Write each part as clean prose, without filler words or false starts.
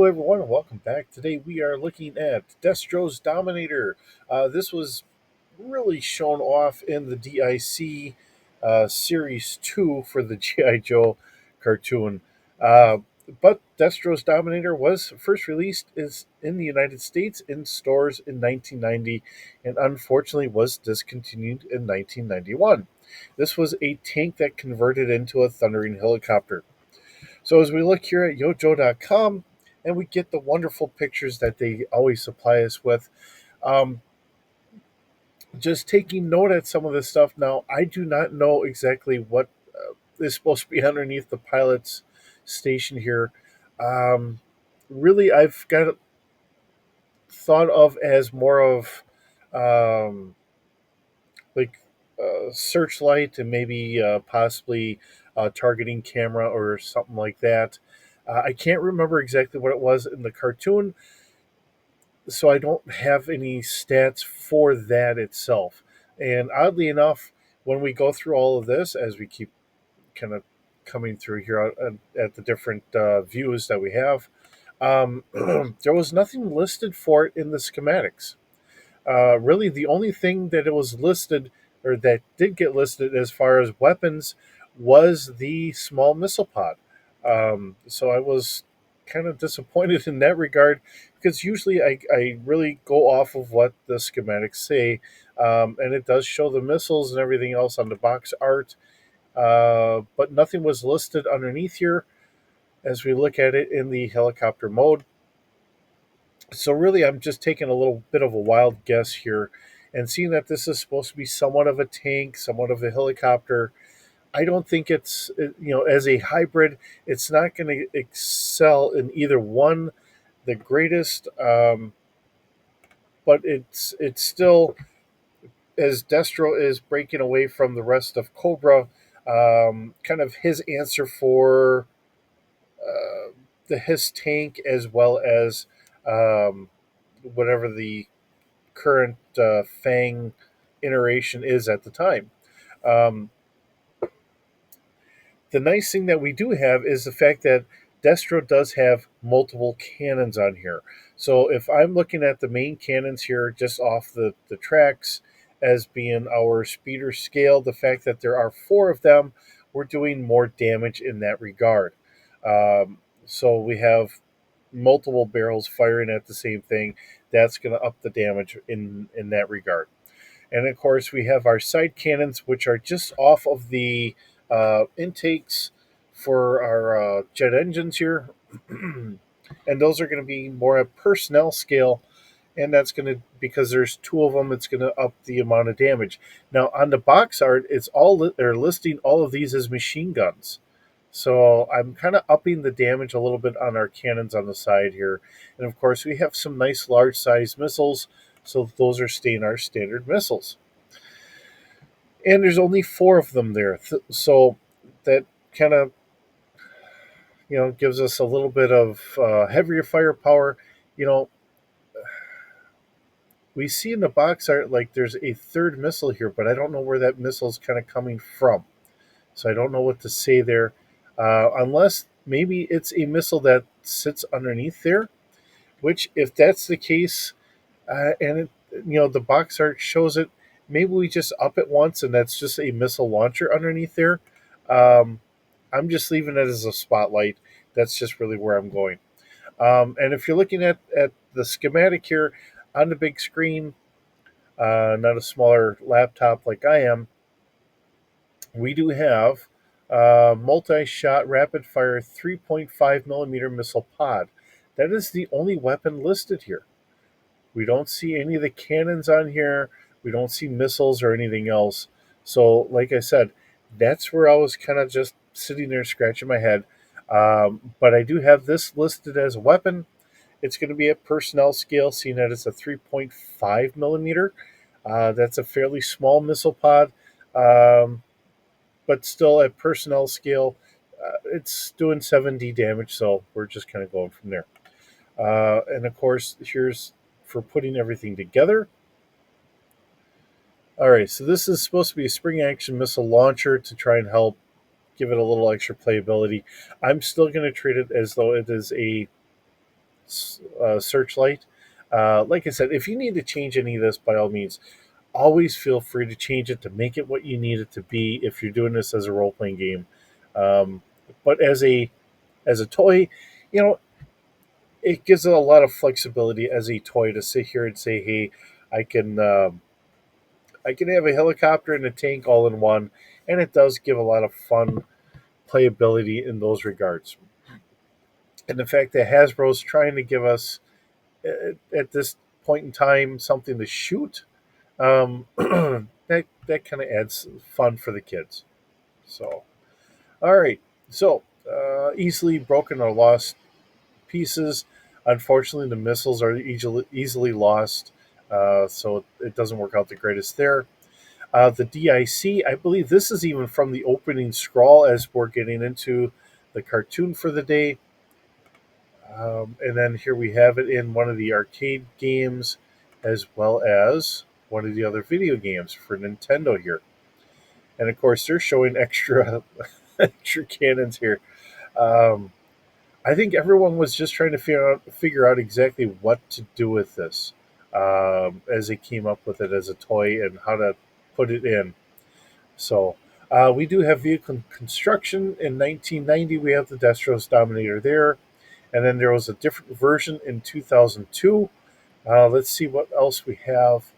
Hello, everyone, and welcome back. Today we are looking at Destro's Dominator. This was really shown off in the DIC Series 2 for the G.I. Joe cartoon. Uh, but Destro's Dominator was first released in the United States in stores in 1990 and unfortunately was discontinued in 1991. This was a tank that converted into a thundering helicopter. So as we look here at yojo.com and we get the wonderful pictures that they always supply us with, um, just taking note at some of this stuff now, I do not know exactly what is supposed to be underneath the pilot's station here. Um, really, I've got it thought of as more of um, like searchlight and maybe possibly a targeting camera or something like that. I can't remember exactly what it was in the cartoon, so I don't have any stats for that itself. And oddly enough, when we go through all of this, as we keep kind of coming through here at the different views that we have, there was nothing listed for it in the schematics. Really, the only thing that it was listed or that did get listed as far as weapons was the small missile pod. So I was kind of disappointed in that regard because usually I really go off of what the schematics say, and it does show the missiles and everything else on the box art, but nothing was listed underneath here as we look at it in the helicopter mode. So really, I'm just taking a little bit of a wild guess here, and seeing that this is supposed to be somewhat of a tank, somewhat of a helicopter. I don't think as a hybrid, it's not going to excel in either one, the greatest, but it's still, as Destro is breaking away from the rest of Cobra, kind of his answer for his tank as well as um, whatever the current Fang iteration is at the time. Um, the nice thing that we do have is the fact that Destro does have multiple cannons on here. So if I'm looking at the main cannons here just off the tracks as being our speeder scale, the fact that there are four of them, we're doing more damage in that regard. So we have multiple barrels firing at the same thing. That's going to up the damage in that regard. And of course, we have our side cannons, which are just off of the intakes for our jet engines here. And those are going to be more at personnel scale. And that's going to, because there's two of them, it's going to up the amount of damage. Now, on the box art, they're listing all of these as machine guns. So I'm kind of upping the damage a little bit on our cannons on the side here. And of course, we have some nice large size missiles. So those are staying our standard missiles. And there's only four of them there. So that kind of, gives us a little bit of heavier firepower. You know, we see in the box art like there's a third missile here, but I don't know where that missile is kind of coming from. So I don't know what to say there, unless maybe it's a missile that sits underneath there. Which, if that's the case, and the box art shows it, maybe we just up it once, and that's just a missile launcher underneath there. Um, I'm just leaving it as a spotlight. That's just really where I'm going. And if you're looking at the schematic here on the big screen, not a smaller laptop like I am, we do have multi-shot rapid fire 3.5 millimeter missile pod. That is the only weapon listed here. We don't see any of the cannons on here. We don't see missiles or anything else. So, like I said, that's where I was kind of just sitting there scratching my head. But I do have this listed as a weapon. It's going to be at personnel scale, seeing that it's a 3.5 millimeter. That's a fairly small missile pod, um, but still at personnel scale, it's doing 7D damage. So we're just kind of going from there. And of course, here's for putting everything together. All right, so this is supposed to be a spring action missile launcher to try and help give it a little extra playability. I'm still going to treat it as though it is a Searchlight. Like I said, if you need to change any of this, by all means, always feel free to change it to make it what you need it to be. If you're doing this as a role playing game, um, but as a toy, you know, it gives it a lot of flexibility as a toy to sit here and say, hey, I can I can have a helicopter and a tank all in one, and it does give a lot of fun playability in those regards. And the fact that Hasbro's trying to give us at this point in time something to shoot, that kind of adds fun for the kids. So, all right, so easily broken or lost pieces. Unfortunately, the missiles are easily lost, so it doesn't work out the greatest there. The DIC, I believe this is even from the opening scroll as we're getting into the cartoon for the day. And then here we have it in one of the arcade games as well as one of the other video games for Nintendo here. And of course, they're showing extra extra cannons here. Um, I think everyone was just trying to figure out exactly what to do with this as they came up with it as a toy and how to put it in. So we do have vehicle construction in 1990. We have the Destro's Dominator there, and then there was a different version in 2002. Let's see what else we have.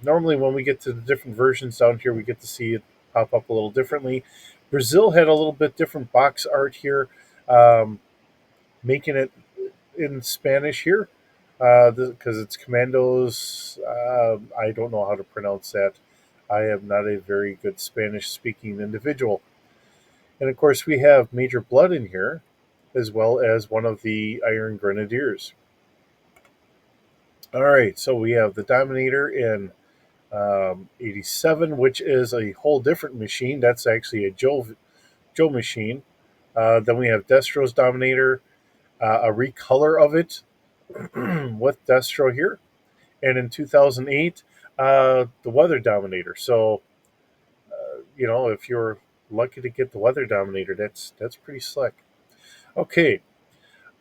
Normally, when we get to the different versions down here, we get to see it pop up a little differently. Brazil had a little bit different box art here, making it in Spanish here because it's Commandos. I don't know how to pronounce that. I am not a very good Spanish speaking individual. And of course, we have Major Blood in here, as well as one of the Iron Grenadiers. All right, so we have the Dominator in 87, which is a whole different machine. That's actually a Joe machine. Then we have Destro's Dominator, a recolor of it with Destro here. And in 2008, the Weather Dominator. So, if you're lucky to get the Weather Dominator, that's pretty slick. Okay,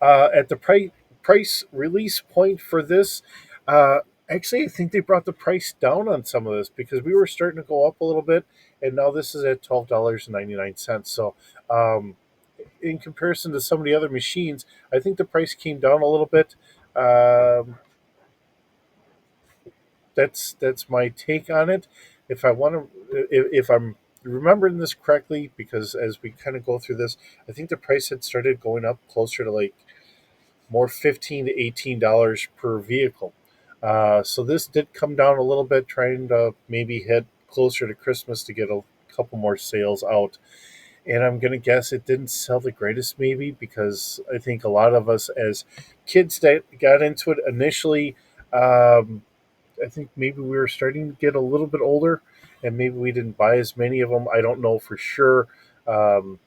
at the price release point for this, uh, actually, I think they brought the price down on some of this because we were starting to go up a little bit, and now this is at $12.99. So, in comparison to some of the other machines, I think the price came down a little bit. Um, that's my take on it. If I want to, if I'm remembering this correctly, because as we kind of go through this, I think the price had started going up closer to like more $15 to $18 per vehicle. So this did come down a little bit, trying to maybe hit closer to Christmas to get a couple more sales out. And I'm gonna guess it didn't sell the greatest, maybe because I think a lot of us as kids that got into it initially, um, I think maybe we were starting to get a little bit older, and maybe we didn't buy as many of them. I don't know for sure. Um,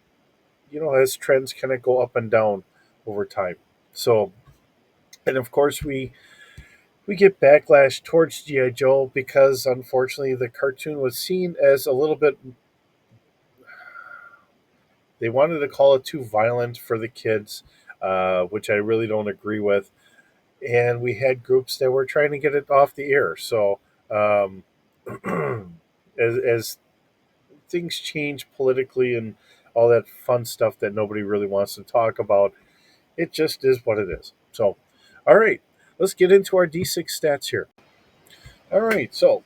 as trends kind of go up and down over time. So, and of course, we get backlash towards GI Joe because unfortunately the cartoon was seen as a little bit. They wanted to call it too violent for the kids, which I really don't agree with. And we had groups that were trying to get it off the air. So, um, as things change politically and all that fun stuff that nobody really wants to talk about, it just is what it is. So, all right, let's get into our D6 stats here. All right, so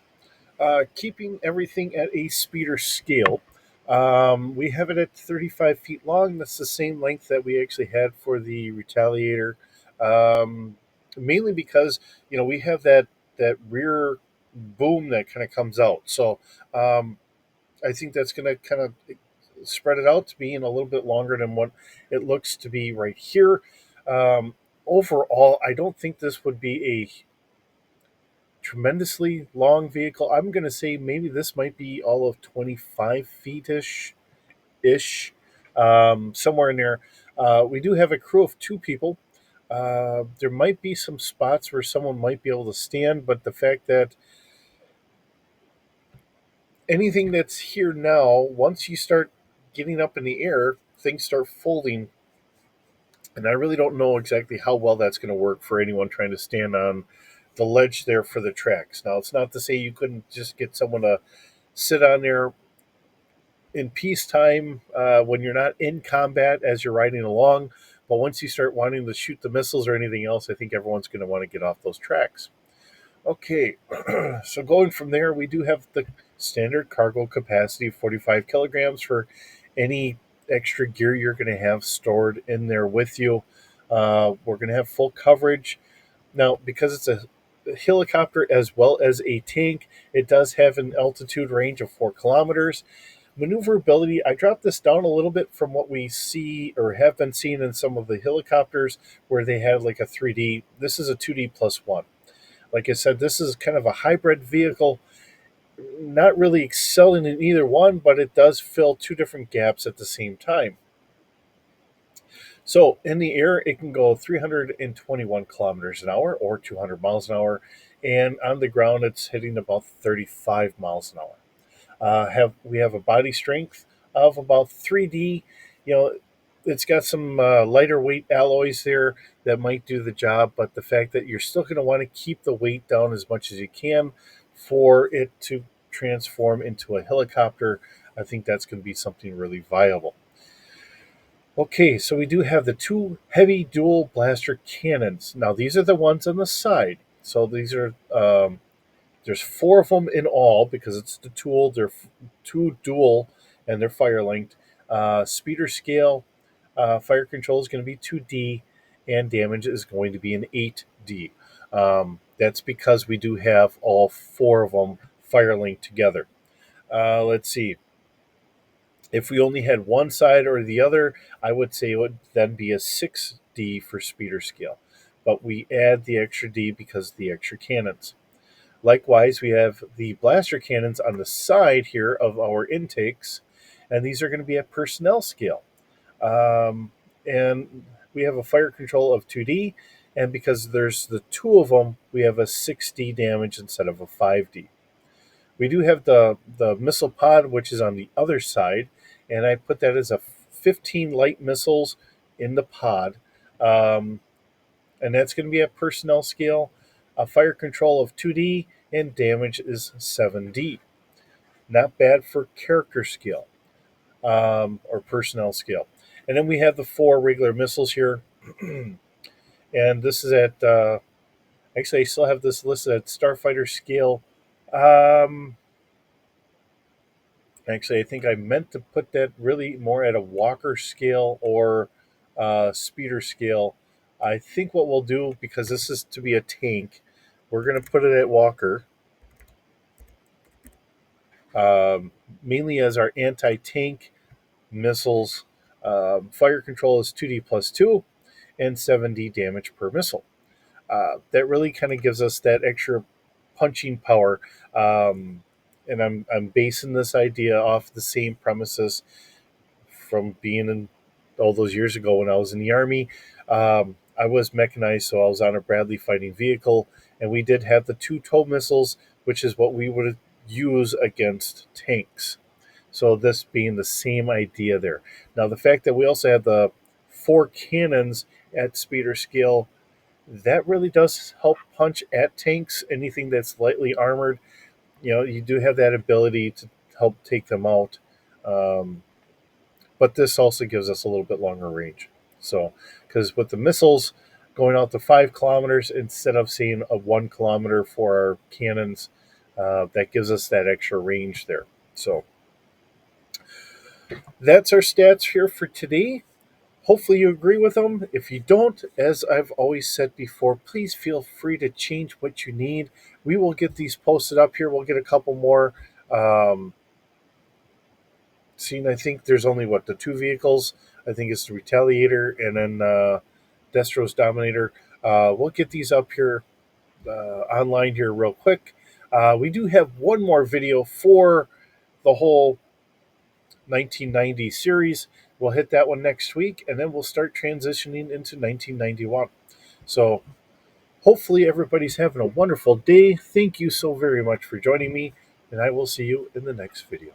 keeping everything at a speeder scale, we have it at 35 feet long. That's the same length that we actually had for the Retaliator, mainly because we have that rear boom that kind of comes out. So I think that's going to kind of spread it out to being a little bit longer than what it looks to be right here. Um, Overall, I don't think this would be a tremendously long vehicle. I'm going to say maybe this might be all of 25 feet ish, somewhere in there. We do have a crew of two people. There might be some spots where someone might be able to stand, but the fact that anything that's here now, once you start getting up in the air, things start folding And I really don't know exactly how well that's going to work for anyone trying to stand on the ledge there for the tracks. Now, it's not to say you couldn't just get someone to sit on there in peacetime when you're not in combat as you're riding along. But once you start wanting to shoot the missiles or anything else, I think everyone's going to want to get off those tracks. Okay, so going from there, we do have the standard cargo capacity of 45 kilograms for any extra gear you're going to have stored in there with you. We're going to have full coverage. Now, because it's a helicopter as well as a tank, it does have an altitude range of 4 kilometers. Maneuverability, I dropped this down a little bit from what we see or have been seeing in some of the helicopters where they had like a 3D. This is a 2D plus one. Like I said, this is kind of a hybrid vehicle, not really excelling in either one, but it does fill two different gaps at the same time. So in the air, it can go 321 kilometers an hour or 200 miles an hour. And on the ground, it's hitting about 35 miles an hour. We have a body strength of about 3D. You know, it's got some lighter weight alloys there that might do the job, but the fact that you're still going to want to keep the weight down as much as you can for it to transform into a helicopter, I think that's going to be something really viable. Okay, so we do have the two heavy dual blaster cannons. Now, these are the ones on the side. So these are there's 4 of them in all because it's the tool. They're two dual and they're fire linked. Speeder scale, fire control is going to be 2D, and damage is going to be an 8D. That's because we do have all 4 of them fire linked together. Let's see. If we only had one side or the other, I would say it would then be a 6D for speeder scale. But we add the extra D because of the extra cannons. Likewise, we have the blaster cannons on the side here of our intakes, and these are going to be at personnel scale. And we have a fire control of 2D, and because there's the 2 of them, we have a 6D damage instead of a 5D. We do have the missile pod, which is on the other side, and I put that as a 15 light missiles in the pod. Um, and that's going to be at personnel scale, a fire control of 2D, and damage is 7D. Not bad for character scale or personnel scale. And then we have the 4 regular missiles here. And this is at, actually, I still have this listed at starfighter scale. Um, Actually, I think I meant to put that really more at a walker scale or speeder scale. I think what we'll do, because this is to be a tank, we're going to put it at walker, um, mainly as our anti tank missiles. Fire control is 2D plus 2 and 7D damage per missile. That really kind of gives us that extra punching power. And I'm basing this idea off the same premises from being in all those years ago when I was in the Army. I was mechanized, so I was on a Bradley fighting vehicle, and we did have the 2 tow missiles, which is what we would use against tanks. So this being the same idea there. Now the fact that we also have the 4 cannons at speeder scale, that really does help punch at tanks. Anything that's lightly armored, you do have that ability to help take them out. Um, but this also gives us a little bit longer range. So, because with the missiles going out to 5 kilometers instead of seeing a 1 kilometer for our cannons, that gives us that extra range there. So, that's our stats here for today. Hopefully, you agree with them. If you don't, as I've always said before, please feel free to change what you need. We will get these posted up here. We'll get a couple more. Um, Seeing, I think there's only the 2 vehicles. I think it's the Retaliator and then Destro's Dominator. We'll get these up here online here real quick. We do have one more video for the whole 1990 series. We'll hit that one next week, and then we'll start transitioning into 1991. So hopefully everybody's having a wonderful day. Thank you so very much for joining me, and I will see you in the next video.